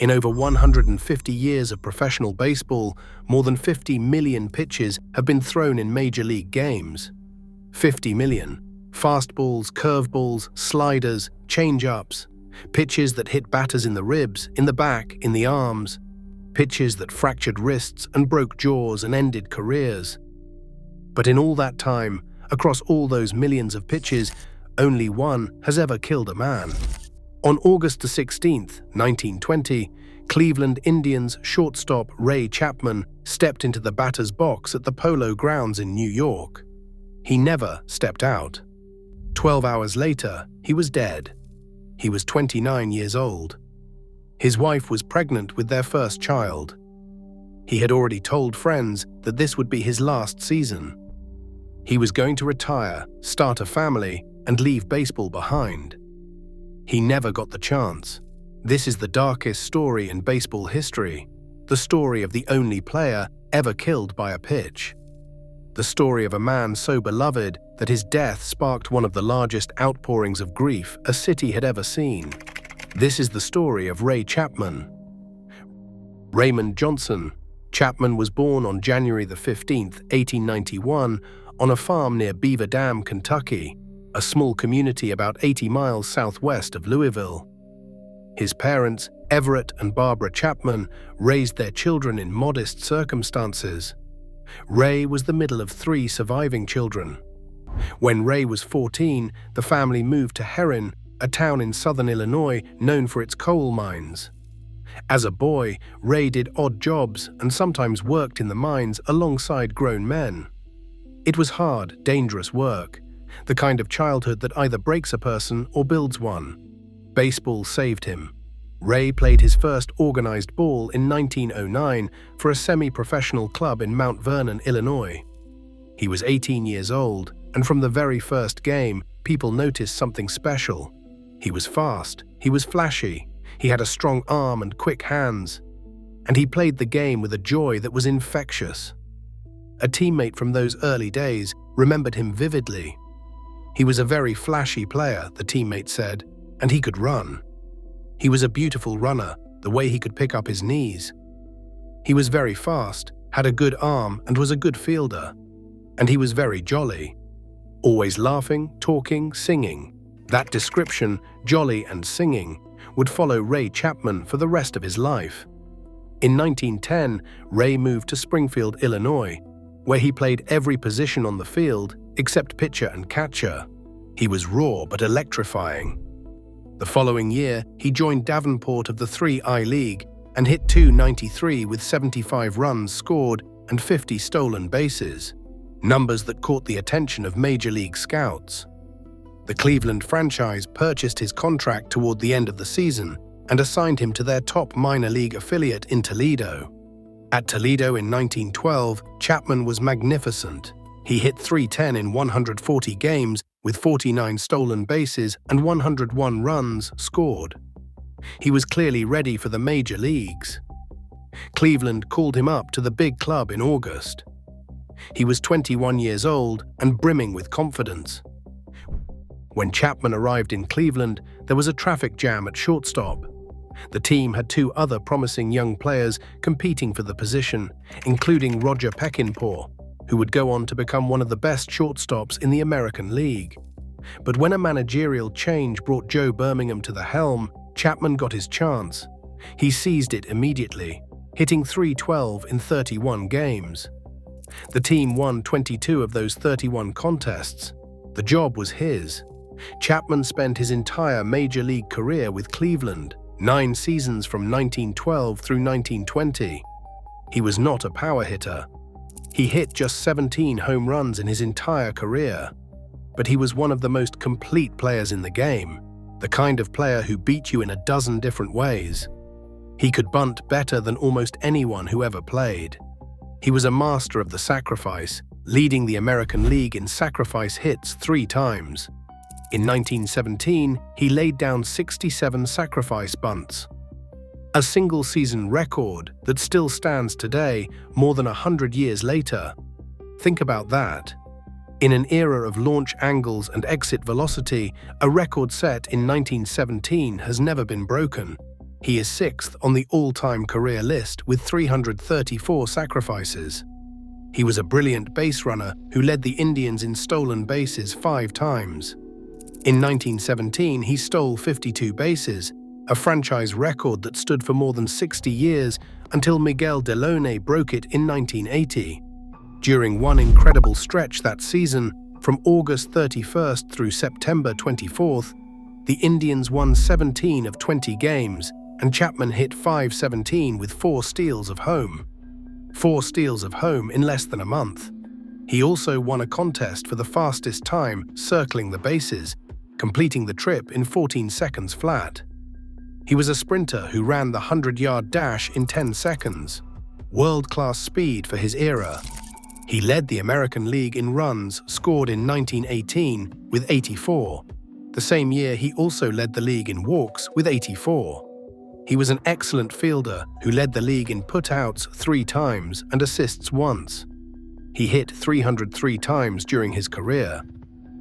In over 150 years of professional baseball, more than 50 million pitches have been thrown in major league games. 50 million. Fastballs, curveballs, sliders, changeups. Pitches that hit batters in the ribs, in the back, in the arms. Pitches that fractured wrists and broke jaws and ended careers. But in all that time, across all those millions of pitches, only one has ever killed a man. On August 16, 1920, Cleveland Indians shortstop Ray Chapman stepped into the batter's box at the Polo Grounds in New York. He never stepped out. 12 hours later, he was dead. He was 29 years old. His wife was pregnant with their first child. He had already told friends that this would be his last season. He was going to retire, start a family, and leave baseball behind. He never got the chance. This is the darkest story in baseball history, the story of the only player ever killed by a pitch. The story of a man so beloved that his death sparked one of the largest outpourings of grief a city had ever seen. This is the story of Ray Chapman. Raymond Johnson Chapman was born on January 15, 1891, on a farm near Beaver Dam, Kentucky, a small community about 80 miles southwest of Louisville. His parents, Everett and Barbara Chapman, raised their children in modest circumstances. Ray was the middle of 3 surviving children. When Ray was 14, the family moved to Herrin, a town in southern Illinois known for its coal mines. As a boy, Ray did odd jobs and sometimes worked in the mines alongside grown men. It was hard, dangerous work, the kind of childhood that either breaks a person or builds one. Baseball saved him. Ray played his first organized ball in 1909 for a semi-professional club in Mount Vernon, Illinois. He was 18 years old, and from the very first game, people noticed something special. He was fast, he was flashy, he had a strong arm and quick hands, and he played the game with a joy that was infectious. A teammate from those early days remembered him vividly. He was a very flashy player, the teammate said, and he could run. He was a beautiful runner, the way he could pick up his knees. He was very fast, had a good arm, and was a good fielder. And he was very jolly. Always laughing, talking, singing. That description, jolly and singing, would follow Ray Chapman for the rest of his life. In 1910, Ray moved to Springfield, Illinois, where he played every position on the field except pitcher and catcher. He was raw but electrifying. The following year, he joined Davenport of the 3I League and hit .293 with 75 runs scored and 50 stolen bases, numbers that caught the attention of Major League scouts. The Cleveland franchise purchased his contract toward the end of the season and assigned him to their top minor league affiliate in Toledo. At Toledo in 1912, Chapman was magnificent. He hit .310 in 140 games with 49 stolen bases and 101 runs scored. He was clearly ready for the major leagues. Cleveland called him up to the big club in August. He was 21 years old and brimming with confidence. When Chapman arrived in Cleveland, there was a traffic jam at shortstop. The team had 2 other promising young players competing for the position, including Roger Peckinpah, who would go on to become one of the best shortstops in the American League. But when a managerial change brought Joe Birmingham to the helm, Chapman got his chance. He seized it immediately, hitting .312 in 31 games. The team won 22 of those 31 contests. The job was his. Chapman spent his entire major league career with Cleveland, 9 seasons from 1912 through 1920. He was not a power hitter. He hit just 17 home runs in his entire career. But he was one of the most complete players in the game, the kind of player who beat you in a dozen different ways. He could bunt better than almost anyone who ever played. He was a master of the sacrifice, leading the American League in sacrifice hits 3 times. In 1917, he laid down 67 sacrifice bunts. A single-season record that still stands today, more than 100 years later. Think about that. In an era of launch angles and exit velocity, a record set in 1917 has never been broken. He is sixth on the all-time career list with 334 sacrifices. He was a brilliant base runner who led the Indians in stolen bases 5 times. In 1917, he stole 52 bases, a franchise record that stood for more than 60 years until Miguel Delaunay broke it in 1980. During one incredible stretch that season, from August 31st through September 24th, the Indians won 17 of 20 games, and Chapman hit .517 with 4 steals of home. 4 steals of home in less than a month. He also won a contest for the fastest time circling the bases, completing the trip in 14 seconds flat. He was a sprinter who ran the 100-yard dash in 10 seconds, world-class speed for his era. He led the American League in runs scored in 1918 with 84. The same year, he also led the league in walks with 84. He was an excellent fielder who led the league in putouts 3 times and assists once. He hit 303 times during his career.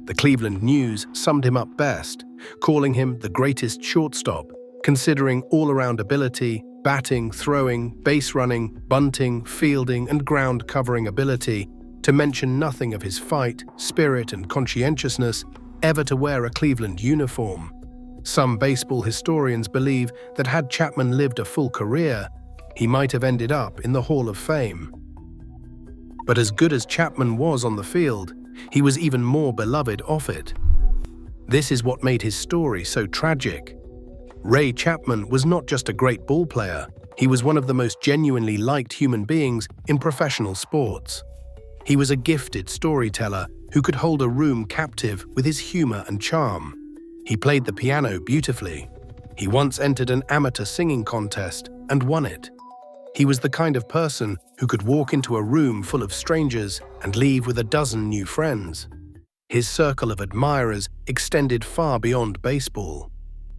The Cleveland News summed him up best, calling him the greatest shortstop, considering all-around ability, batting, throwing, base running, bunting, fielding, and ground covering ability, to mention nothing of his fight, spirit, and conscientiousness ever to wear a Cleveland uniform. Some baseball historians believe that had Chapman lived a full career, he might have ended up in the Hall of Fame. But as good as Chapman was on the field, he was even more beloved off it. This is what made his story so tragic. Ray Chapman was not just a great ball player, he was one of the most genuinely liked human beings in professional sports. He was a gifted storyteller who could hold a room captive with his humor and charm. He played the piano beautifully. He once entered an amateur singing contest and won it. He was the kind of person who could walk into a room full of strangers and leave with a dozen new friends. His circle of admirers extended far beyond baseball.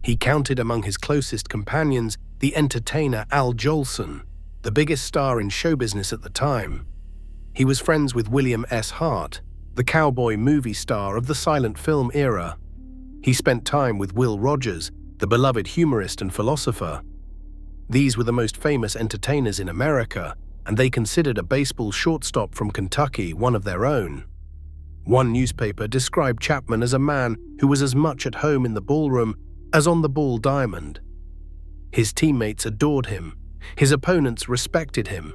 He counted among his closest companions the entertainer Al Jolson, the biggest star in show business at the time. He was friends with William S. Hart, the cowboy movie star of the silent film era. He spent time with Will Rogers, the beloved humorist and philosopher. These were the most famous entertainers in America, and they considered a baseball shortstop from Kentucky one of their own. One newspaper described Chapman as a man who was as much at home in the ballroom as on the ball diamond. His teammates adored him. His opponents respected him.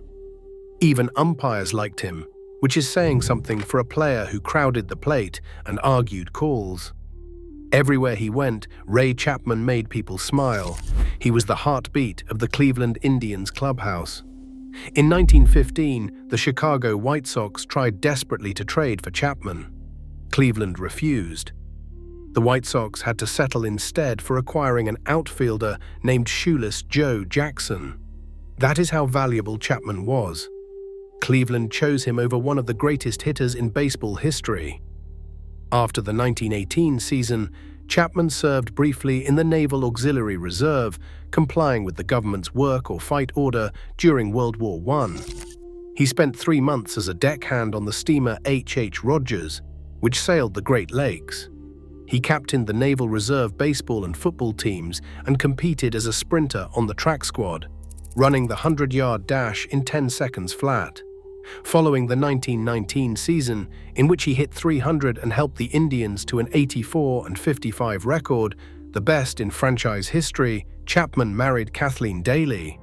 Even umpires liked him, which is saying something for a player who crowded the plate and argued calls. Everywhere he went, Ray Chapman made people smile. He was the heartbeat of the Cleveland Indians clubhouse. In 1915, the Chicago White Sox tried desperately to trade for Chapman. Cleveland refused. The White Sox had to settle instead for acquiring an outfielder named Shoeless Joe Jackson. That is how valuable Chapman was. Cleveland chose him over one of the greatest hitters in baseball history. After the 1918 season, Chapman served briefly in the Naval Auxiliary Reserve, complying with the government's work or fight order during World War I. He spent 3 months as a deckhand on the steamer H.H. Rogers, which sailed the Great Lakes. He captained the Naval Reserve baseball and football teams and competed as a sprinter on the track squad, running the 100-yard dash in 10 seconds flat. Following the 1919 season, in which he hit 300 and helped the Indians to an 84-55 record, the best in franchise history, Chapman married Kathleen Daly.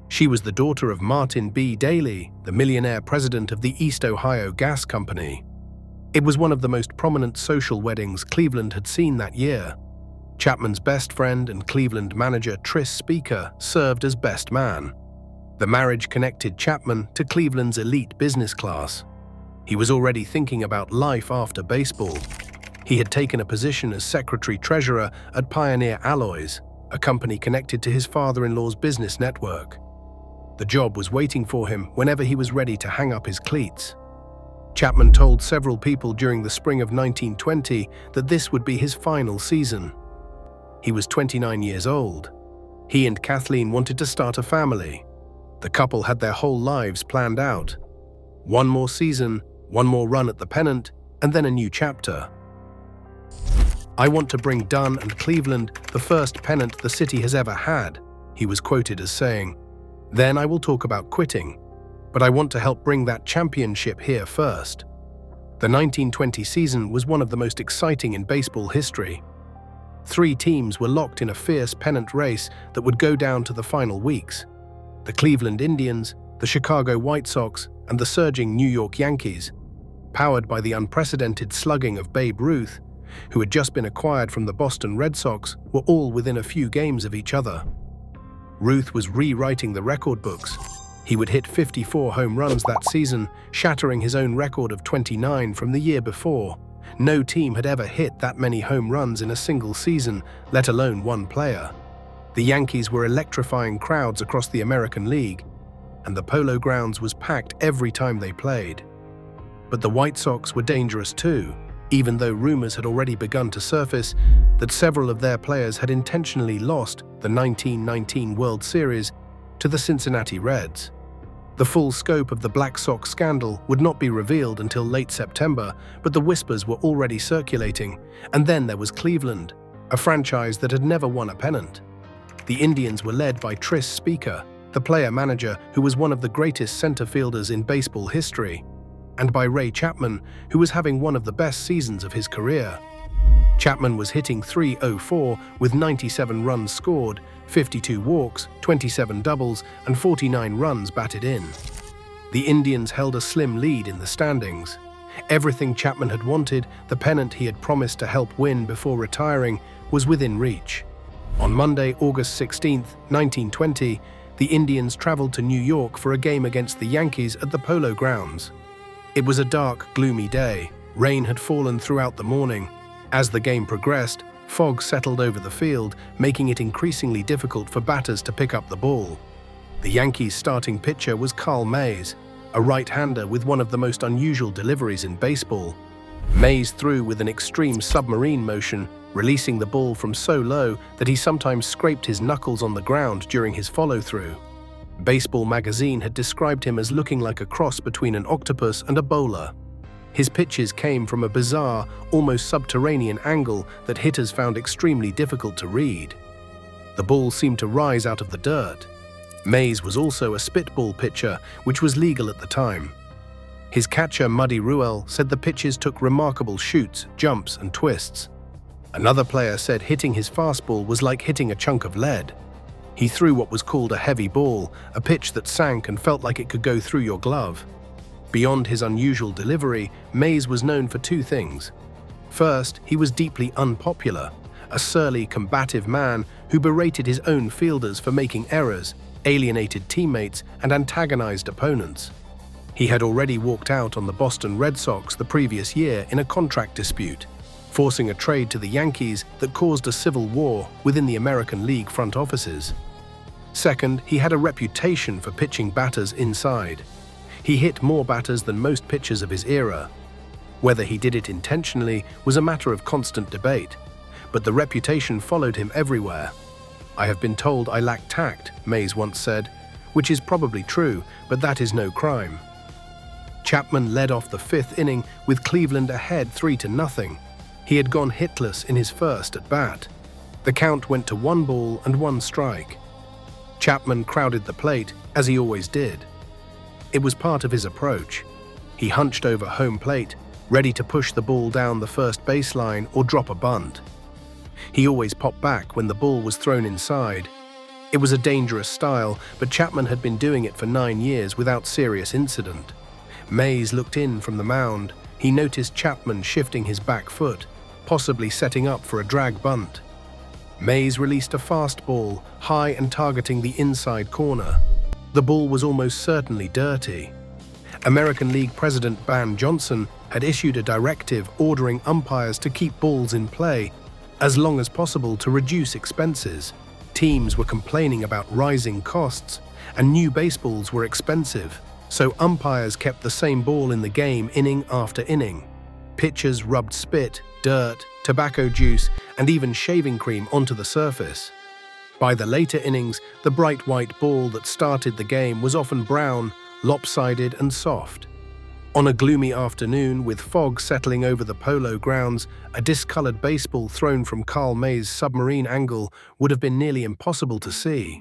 She was the daughter of Martin B. Daly, the millionaire president of the East Ohio Gas Company. It was one of the most prominent social weddings Cleveland had seen that year. Chapman's best friend and Cleveland manager Tris Speaker served as best man. The marriage connected Chapman to Cleveland's elite business class. He was already thinking about life after baseball. He had taken a position as secretary-treasurer at Pioneer Alloys, a company connected to his father-in-law's business network. The job was waiting for him whenever he was ready to hang up his cleats. Chapman told several people during the spring of 1920 that this would be his final season. He was 29 years old. He and Kathleen wanted to start a family. The couple had their whole lives planned out. One more season, one more run at the pennant, and then a new chapter. "I want to bring Dunn and Cleveland the first pennant the city has ever had," He was quoted as saying, "Then I will talk about quitting, but I want to help bring that championship here first." The 1920 season was one of the most exciting in baseball history. 3 teams were locked in a fierce pennant race that would go down to the final weeks. The Cleveland Indians, the Chicago White Sox, and the surging New York Yankees, powered by the unprecedented slugging of Babe Ruth, who had just been acquired from the Boston Red Sox, were all within a few games of each other. Ruth was rewriting the record books. He would hit 54 home runs that season, shattering his own record of 29 from the year before. No team had ever hit that many home runs in a single season, let alone one player. The Yankees were electrifying crowds across the American League, and the Polo Grounds was packed every time they played. But the White Sox were dangerous too, even though rumors had already begun to surface that several of their players had intentionally lost the 1919 World Series to the Cincinnati Reds. The full scope of the Black Sox scandal would not be revealed until late September, but the whispers were already circulating. And then there was Cleveland, a franchise that had never won a pennant. The Indians were led by Tris Speaker, the player-manager who was one of the greatest center fielders in baseball history, and by Ray Chapman, who was having one of the best seasons of his career. Chapman was hitting .304 with 97 runs scored, 52 walks, 27 doubles, and 49 runs batted in. The Indians held a slim lead in the standings. Everything Chapman had wanted, the pennant he had promised to help win before retiring, was within reach. On Monday, August 16, 1920, the Indians traveled to New York for a game against the Yankees at the Polo Grounds. It was a dark, gloomy day. Rain had fallen throughout the morning. As the game progressed, fog settled over the field, making it increasingly difficult for batters to pick up the ball. The Yankees' starting pitcher was Carl Mays, a right-hander with one of the most unusual deliveries in baseball. Mays threw with an extreme submarine motion, releasing the ball from so low that he sometimes scraped his knuckles on the ground during his follow-through. Baseball magazine had described him as looking like a cross between an octopus and a bowler. His pitches came from a bizarre, almost subterranean angle that hitters found extremely difficult to read. The ball seemed to rise out of the dirt. Mays was also a spitball pitcher, which was legal at the time. His catcher, Muddy Ruel, said the pitches took remarkable shoots, jumps, and twists. Another player said hitting his fastball was like hitting a chunk of lead. He threw what was called a heavy ball, a pitch that sank and felt like it could go through your glove. Beyond his unusual delivery, Mays was known for 2 things. First, he was deeply unpopular, a surly, combative man who berated his own fielders for making errors, alienated teammates, and antagonized opponents. He had already walked out on the Boston Red Sox the previous year in a contract dispute, forcing a trade to the Yankees that caused a civil war within the American League front offices. Second, he had a reputation for pitching batters inside. He hit more batters than most pitchers of his era. Whether he did it intentionally was a matter of constant debate, but the reputation followed him everywhere. "I have been told I lack tact," Mays once said, which is probably true, but that is no crime. Chapman led off the 5th inning with Cleveland ahead 3-0. He had gone hitless in his first at bat. The count went to 1 ball and 1 strike. Chapman crowded the plate, as he always did. It was part of his approach. He hunched over home plate, ready to push the ball down the first baseline or drop a bunt. He always popped back when the ball was thrown inside. It was a dangerous style, but Chapman had been doing it for 9 years without serious incident. Mays looked in from the mound. He noticed Chapman shifting his back foot, possibly setting up for a drag bunt. Mays released a fastball, high and targeting the inside corner. The ball was almost certainly dirty. American League President Ban Johnson had issued a directive ordering umpires to keep balls in play as long as possible to reduce expenses. Teams were complaining about rising costs, and new baseballs were expensive, so umpires kept the same ball in the game inning after inning. Pitchers rubbed spit, dirt, tobacco juice, and even shaving cream onto the surface. By the later innings, the bright white ball that started the game was often brown, lopsided, and soft. On a gloomy afternoon, with fog settling over the Polo Grounds, a discolored baseball thrown from Carl Mays' submarine angle would have been nearly impossible to see.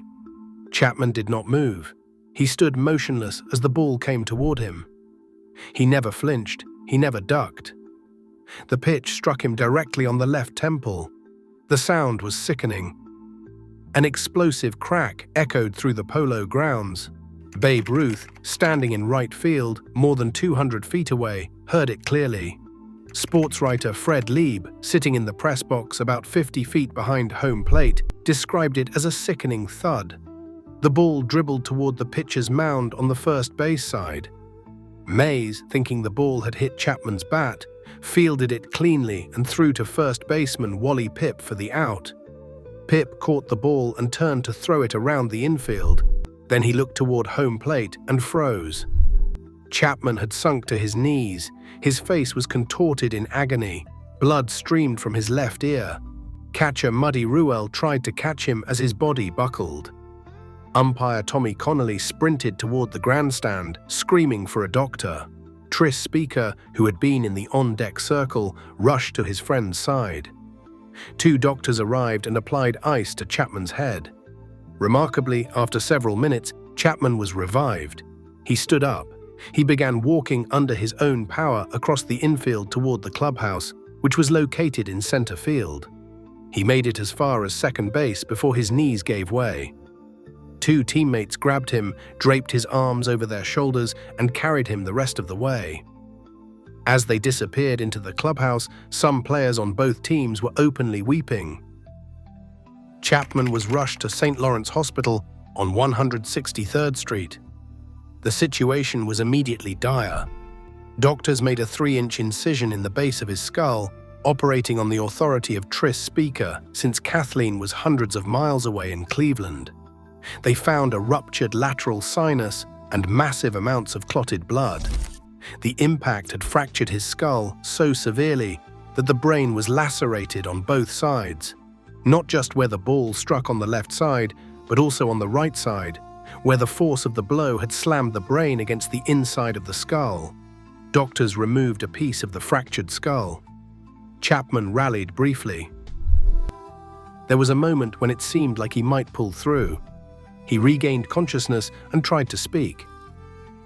Chapman did not move. He stood motionless as the ball came toward him. He never flinched, he never ducked. The pitch struck him directly on the left temple. The sound was sickening. An explosive crack echoed through the Polo Grounds. Babe Ruth, standing in right field, more than 200 feet away, heard it clearly. Sports writer Fred Lieb, sitting in the press box about 50 feet behind home plate, described it as a sickening thud. The ball dribbled toward the pitcher's mound on the first base side. Mays, thinking the ball had hit Chapman's bat, fielded it cleanly and threw to first baseman Wally Pipp for the out. Pipp caught the ball and turned to throw it around the infield. Then he looked toward home plate and froze. Chapman had sunk to his knees. His face was contorted in agony. Blood streamed from his left ear. Catcher Muddy Ruel tried to catch him as his body buckled. Umpire Tommy Connolly sprinted toward the grandstand, screaming for a doctor. Tris Speaker, who had been in the on-deck circle, rushed to his friend's side. 2 doctors arrived and applied ice to Chapman's head. Remarkably, after several minutes, Chapman was revived. He stood up. He began walking under his own power across the infield toward the clubhouse, which was located in center field. He made it as far as second base before his knees gave way. 2 teammates grabbed him, draped his arms over their shoulders, and carried him the rest of the way. As they disappeared into the clubhouse, some players on both teams were openly weeping. Chapman was rushed to St. Lawrence Hospital on 163rd Street. The situation was immediately dire. Doctors made a 3-inch incision in the base of his skull, operating on the authority of Tris Speaker, since Kathleen was hundreds of miles away in Cleveland. They found a ruptured lateral sinus and massive amounts of clotted blood. The impact had fractured his skull so severely that the brain was lacerated on both sides, not just where the ball struck on the left side, but also on the right side, where the force of the blow had slammed the brain against the inside of the skull. Doctors removed a piece of the fractured skull. Chapman rallied briefly. There was a moment when it seemed like he might pull through. He regained consciousness and tried to speak.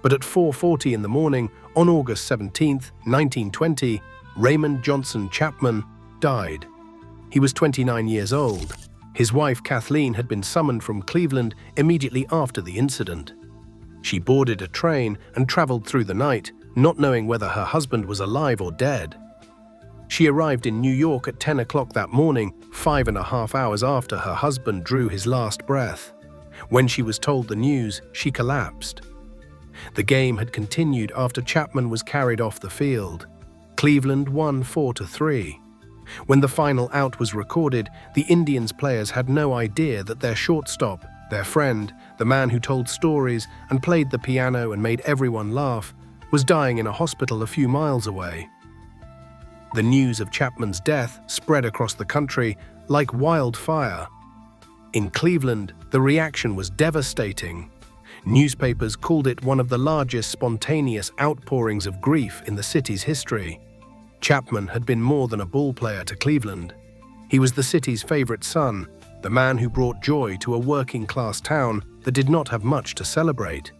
But at 4:40 in the morning, on August 17, 1920, Raymond Johnson Chapman died. He was 29 years old. His wife Kathleen had been summoned from Cleveland immediately after the incident. She boarded a train and traveled through the night, not knowing whether her husband was alive or dead. She arrived in New York at 10 o'clock that morning, 5.5 hours after her husband drew his last breath. When she was told the news, she collapsed. The game had continued after Chapman was carried off the field. Cleveland won 4-3. When the final out was recorded, the Indians players had no idea that their shortstop, their friend, the man who told stories and played the piano and made everyone laugh, was dying in a hospital a few miles away. The news of Chapman's death spread across the country like wildfire. In Cleveland, the reaction was devastating. Newspapers called it one of the largest spontaneous outpourings of grief in the city's history. Chapman had been more than a ball player to Cleveland. He was the city's favorite son, the man who brought joy to a working-class town that did not have much to celebrate.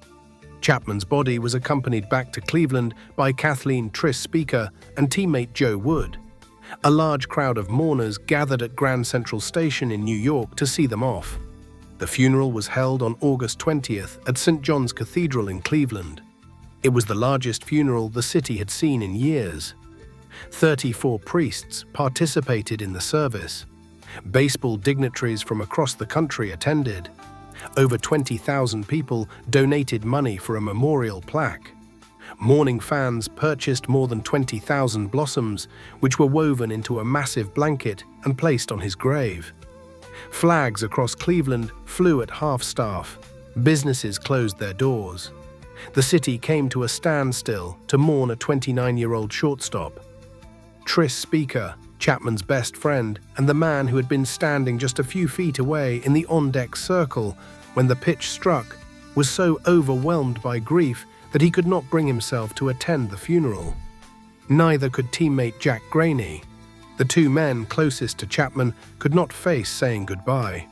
Chapman's body was accompanied back to Cleveland by Kathleen Tris Speaker and teammate Joe Wood. A large crowd of mourners gathered at Grand Central Station in New York to see them off. The funeral was held on August 20th at St. John's Cathedral in Cleveland. It was the largest funeral the city had seen in years. 34 priests participated in the service. Baseball dignitaries from across the country attended. Over 20,000 people donated money for a memorial plaque. Mourning fans purchased more than 20,000 blossoms, which were woven into a massive blanket and placed on his grave. Flags across Cleveland flew at half-staff. Businesses closed their doors. The city came to a standstill to mourn a 29-year-old shortstop. Tris Speaker, Chapman's best friend, and the man who had been standing just a few feet away in the on-deck circle when the pitch struck, was so overwhelmed by grief that he could not bring himself to attend the funeral. Neither could teammate Jack Graney. The 2 men closest to Chapman could not face saying goodbye.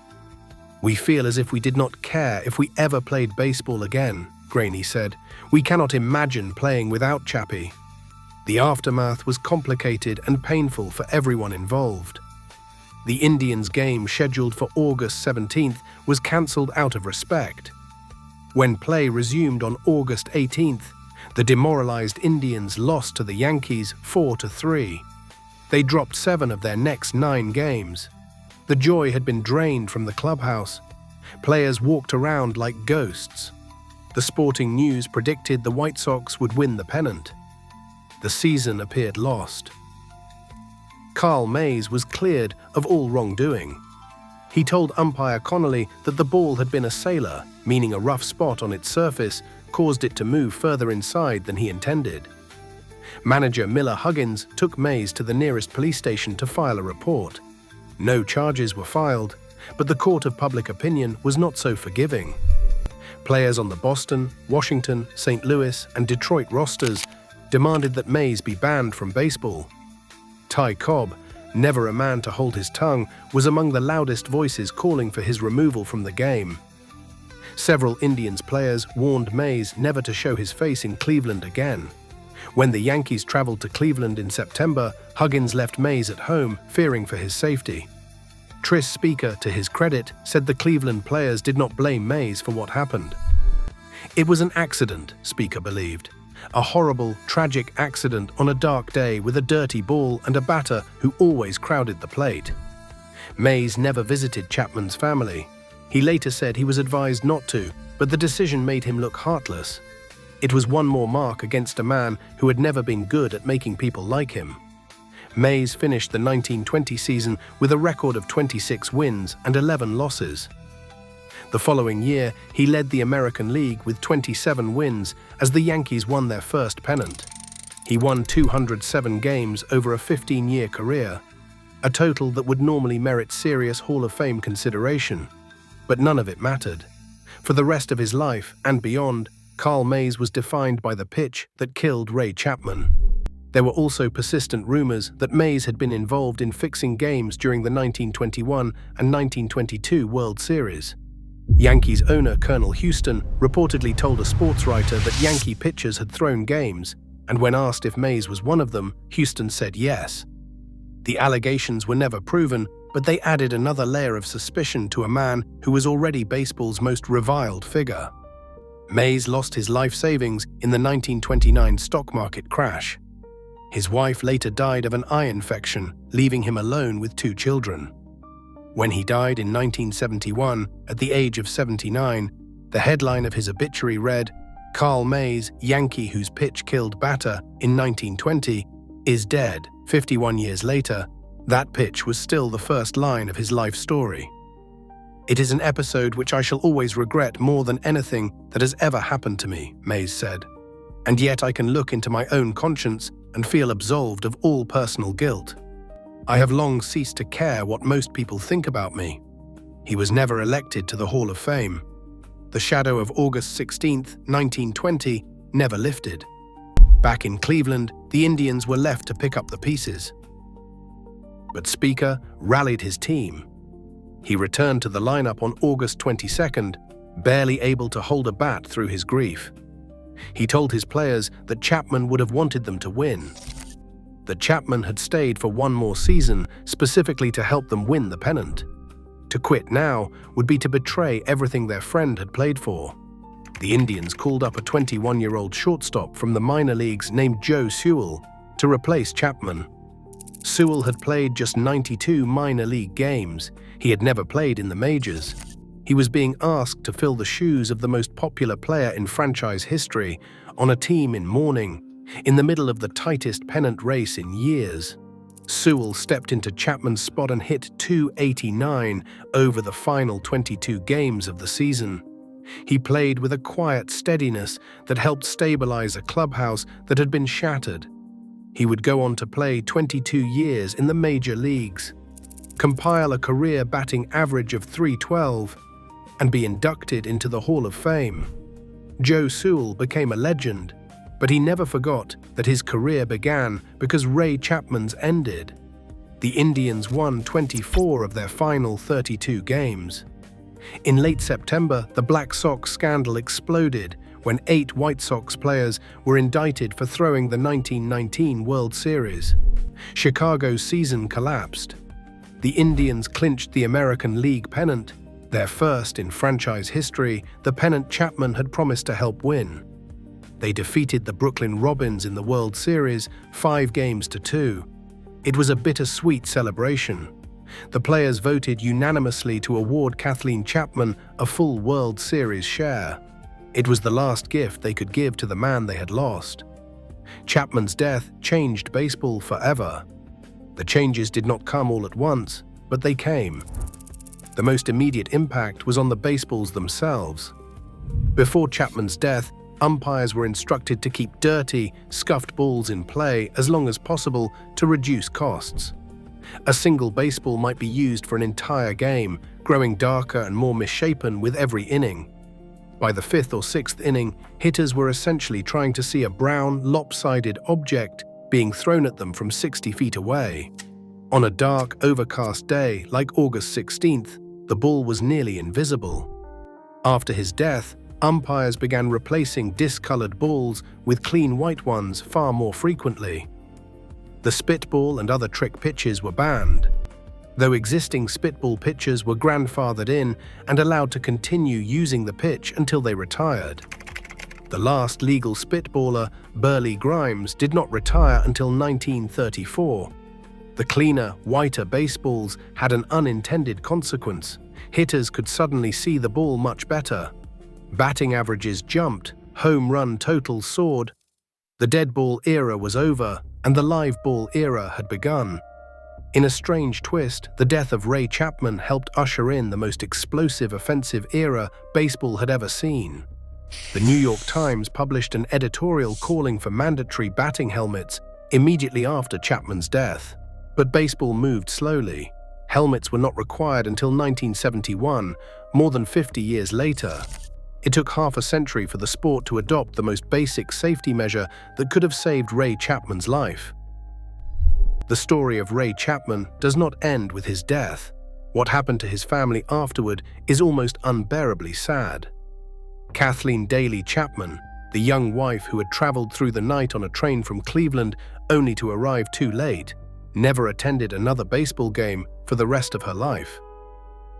"We feel as if we did not care if we ever played baseball again," Graney said. "We cannot imagine playing without Chappie." The aftermath was complicated and painful for everyone involved. The Indians' game, scheduled for August 17th, was cancelled out of respect. When play resumed on August 18th, the demoralized Indians lost to the Yankees 4-3. They dropped 7 of their next 9 games. The joy had been drained from the clubhouse. Players walked around like ghosts. The Sporting News predicted the White Sox would win the pennant. The season appeared lost. Carl Mays was cleared of all wrongdoing. He told umpire Connolly that the ball had been a sailor, meaning a rough spot on its surface caused it to move further inside than he intended. Manager Miller Huggins took Mays to the nearest police station to file a report. No charges were filed, but the court of public opinion was not so forgiving. Players on the Boston, Washington, St. Louis, and Detroit rosters demanded that Mays be banned from baseball. Ty Cobb, never a man to hold his tongue, was among the loudest voices calling for his removal from the game. Several Indians players warned Mays never to show his face in Cleveland again. When the Yankees traveled to Cleveland in September, Huggins left Mays at home, fearing for his safety. Tris Speaker, to his credit, said the Cleveland players did not blame Mays for what happened. It was an accident, Speaker believed. A horrible, tragic accident on a dark day with a dirty ball and a batter who always crowded the plate. Mays never visited Chapman's family. He later said he was advised not to, but the decision made him look heartless. It was one more mark against a man who had never been good at making people like him. Mays finished the 1920 season with a record of 26 wins and 11 losses. The following year, he led the American League with 27 wins as the Yankees won their first pennant. He won 207 games over a 15-year career, a total that would normally merit serious Hall of Fame consideration. But none of it mattered. For the rest of his life and beyond, Carl Mays was defined by the pitch that killed Ray Chapman. There were also persistent rumors that Mays had been involved in fixing games during the 1921 and 1922 World Series. Yankees owner Colonel Houston reportedly told a sports writer that Yankee pitchers had thrown games, and when asked if Mays was one of them, Houston said yes. The allegations were never proven, but they added another layer of suspicion to a man who was already baseball's most reviled figure. Mays lost his life savings in the 1929 stock market crash. His wife later died of an eye infection, leaving him alone with 2 children. When he died in 1971, at the age of 79, the headline of his obituary read, "Carl Mays, Yankee whose pitch killed batter in 1920, is dead." 51 years later, that pitch was still the first line of his life story. "It is an episode which I shall always regret more than anything that has ever happened to me," Mays said. "And yet I can look into my own conscience and feel absolved of all personal guilt. I have long ceased to care what most people think about me." He was never elected to the Hall of Fame. The shadow of August 16, 1920, never lifted. Back in Cleveland, the Indians were left to pick up the pieces. But Speaker rallied his team. He returned to the lineup on August 22nd, barely able to hold a bat through his grief. He told his players that Chapman would have wanted them to win. That Chapman had stayed for one more season, specifically to help them win the pennant. To quit now would be to betray everything their friend had played for. The Indians called up a 21-year-old shortstop from the minor leagues named Joe Sewell to replace Chapman. Sewell had played just 92 minor league games. He had never played in the majors. He was being asked to fill the shoes of the most popular player in franchise history on a team in mourning, in the middle of the tightest pennant race in years. Sewell stepped into Chapman's spot and hit .289 over the final 22 games of the season. He played with a quiet steadiness that helped stabilize a clubhouse that had been shattered. He would go on to play 22 years in the major leagues, compile a career batting average of .312, and be inducted into the Hall of Fame. Joe Sewell became a legend, but he never forgot that his career began because Ray Chapman's ended. The Indians won 24 of their final 32 games. In late September, the Black Sox scandal exploded when 8 White Sox players were indicted for throwing the 1919 World Series. Chicago's season collapsed. The Indians clinched the American League pennant, their first in franchise history. The pennant Chapman had promised to help win. They defeated the Brooklyn Robins in the World Series 5-2. It was a bittersweet celebration. The players voted unanimously to award Kathleen Chapman a full World Series share. It was the last gift they could give to the man they had lost. Chapman's death changed baseball forever. The changes did not come all at once, but they came. The most immediate impact was on the baseballs themselves. Before Chapman's death, umpires were instructed to keep dirty, scuffed balls in play as long as possible to reduce costs. A single baseball might be used for an entire game, growing darker and more misshapen with every inning. By the 5th or 6th inning, hitters were essentially trying to see a brown, lopsided object being thrown at them from 60 feet away. On a dark, overcast day like August 16th, the ball was nearly invisible. After his death, umpires began replacing discolored balls with clean white ones far more frequently. The spitball and other trick pitches were banned, though existing spitball pitchers were grandfathered in and allowed to continue using the pitch until they retired. The last legal spitballer, Burley Grimes, did not retire until 1934. The cleaner, whiter baseballs had an unintended consequence. Hitters could suddenly see the ball much better. Batting averages jumped, home run totals soared. The dead ball era was over, and the live ball era had begun. In a strange twist, the death of Ray Chapman helped usher in the most explosive offensive era baseball had ever seen. The New York Times published an editorial calling for mandatory batting helmets immediately after Chapman's death. But baseball moved slowly. Helmets were not required until 1971, more than 50 years later. It took half a century for the sport to adopt the most basic safety measure that could have saved Ray Chapman's life. The story of Ray Chapman does not end with his death. What happened to his family afterward is almost unbearably sad. Kathleen Daly Chapman, the young wife who had traveled through the night on a train from Cleveland only to arrive too late, never attended another baseball game for the rest of her life.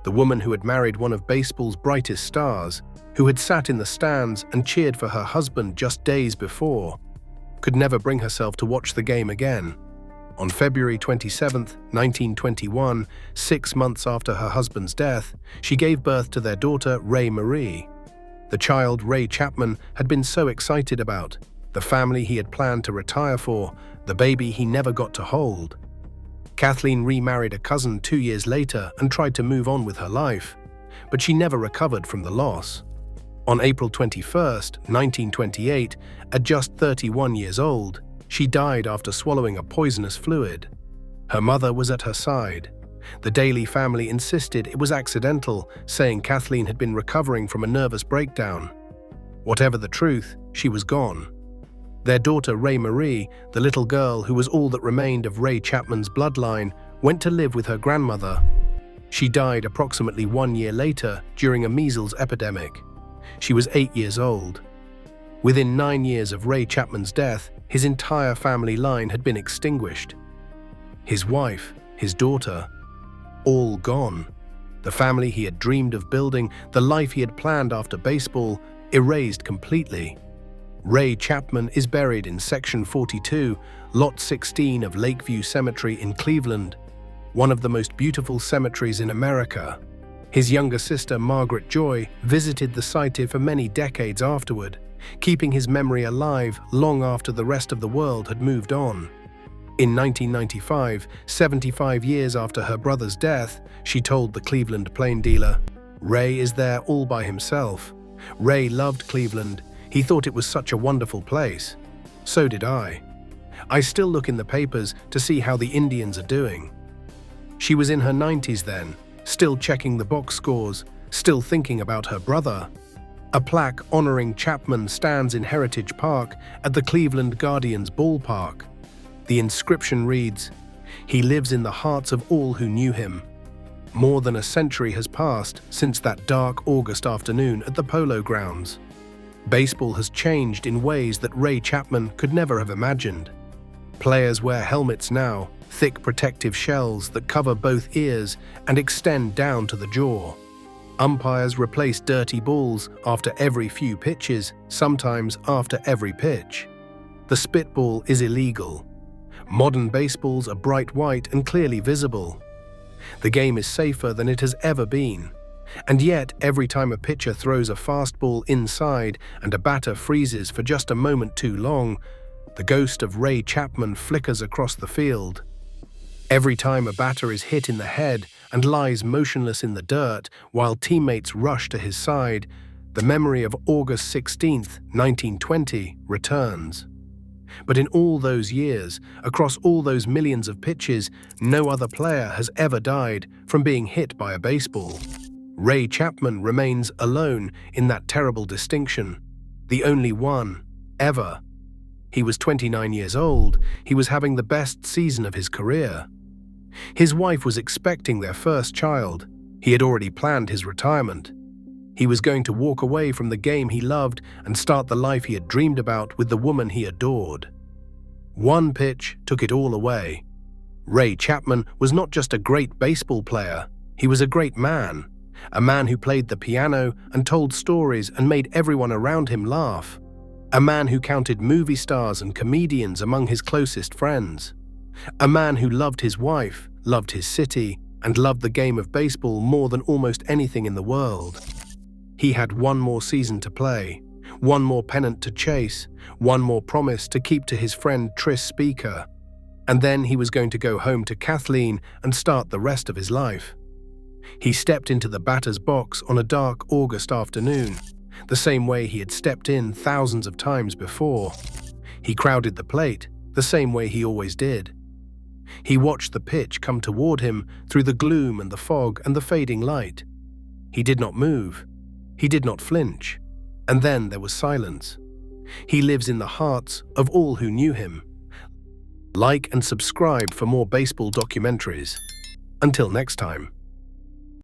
The woman who had married one of baseball's brightest stars, who had sat in the stands and cheered for her husband just days before, could never bring herself to watch the game again. On February 27, 1921, 6 months after her husband's death, she gave birth to their daughter, Ray Marie. The child Ray Chapman had been so excited about, the family he had planned to retire for, the baby he never got to hold. Kathleen remarried a cousin 2 years later and tried to move on with her life, but she never recovered from the loss. On April 21, 1928, at just 31 years old, she died after swallowing a poisonous fluid. Her mother was at her side. The Daly family insisted it was accidental, saying Kathleen had been recovering from a nervous breakdown. Whatever the truth, she was gone. Their daughter Ray Marie, the little girl who was all that remained of Ray Chapman's bloodline, went to live with her grandmother. She died approximately 1 year later during a measles epidemic. She was 8 years old. Within 9 years of Ray Chapman's death, his entire family line had been extinguished. His wife, his daughter, all gone. The family he had dreamed of building, the life he had planned after baseball, erased completely. Ray Chapman is buried in Section 42, Lot 16 of Lakeview Cemetery in Cleveland, one of the most beautiful cemeteries in America. His younger sister, Margaret Joy, visited the site for many decades afterward, keeping his memory alive long after the rest of the world had moved on. In 1995, 75 years after her brother's death, she told the Cleveland Plain dealer, "Ray is there all by himself. Ray loved Cleveland. He thought it was such a wonderful place. So did I. I still look in the papers to see how the Indians are doing." She was in her 90s then, still checking the box scores, still thinking about her brother. A plaque honoring Chapman stands in Heritage Park at the Cleveland Guardians ballpark. The inscription reads, "He lives in the hearts of all who knew him." More than a century has passed since that dark August afternoon at the Polo Grounds. Baseball has changed in ways that Ray Chapman could never have imagined. Players wear helmets now, thick protective shells that cover both ears and extend down to the jaw. Umpires replace dirty balls after every few pitches, sometimes after every pitch. The spitball is illegal. Modern baseballs are bright white and clearly visible. The game is safer than it has ever been. And yet, every time a pitcher throws a fastball inside and a batter freezes for just a moment too long, the ghost of Ray Chapman flickers across the field. Every time a batter is hit in the head and lies motionless in the dirt while teammates rush to his side, the memory of August 16, 1920 returns. But in all those years, across all those millions of pitches, no other player has ever died from being hit by a baseball. Ray Chapman remains alone in that terrible distinction, the only one, ever. He was 29 years old. He was having the best season of his career. His wife was expecting their first child. He had already planned his retirement. He was going to walk away from the game he loved and start the life he had dreamed about with the woman he adored. One pitch took it all away. Ray Chapman was not just a great baseball player, he was a great man. A man who played the piano and told stories and made everyone around him laugh. A man who counted movie stars and comedians among his closest friends. A man who loved his wife, loved his city, and loved the game of baseball more than almost anything in the world. He had one more season to play, one more pennant to chase, one more promise to keep to his friend Tris Speaker. And then he was going to go home to Kathleen and start the rest of his life. He stepped into the batter's box on a dark August afternoon, the same way he had stepped in thousands of times before. He crowded the plate, the same way he always did. He watched the pitch come toward him through the gloom and the fog and the fading light. He did not move. He did not flinch. And then there was silence. He lives in the hearts of all who knew him. Like and subscribe for more baseball documentaries. Until next time.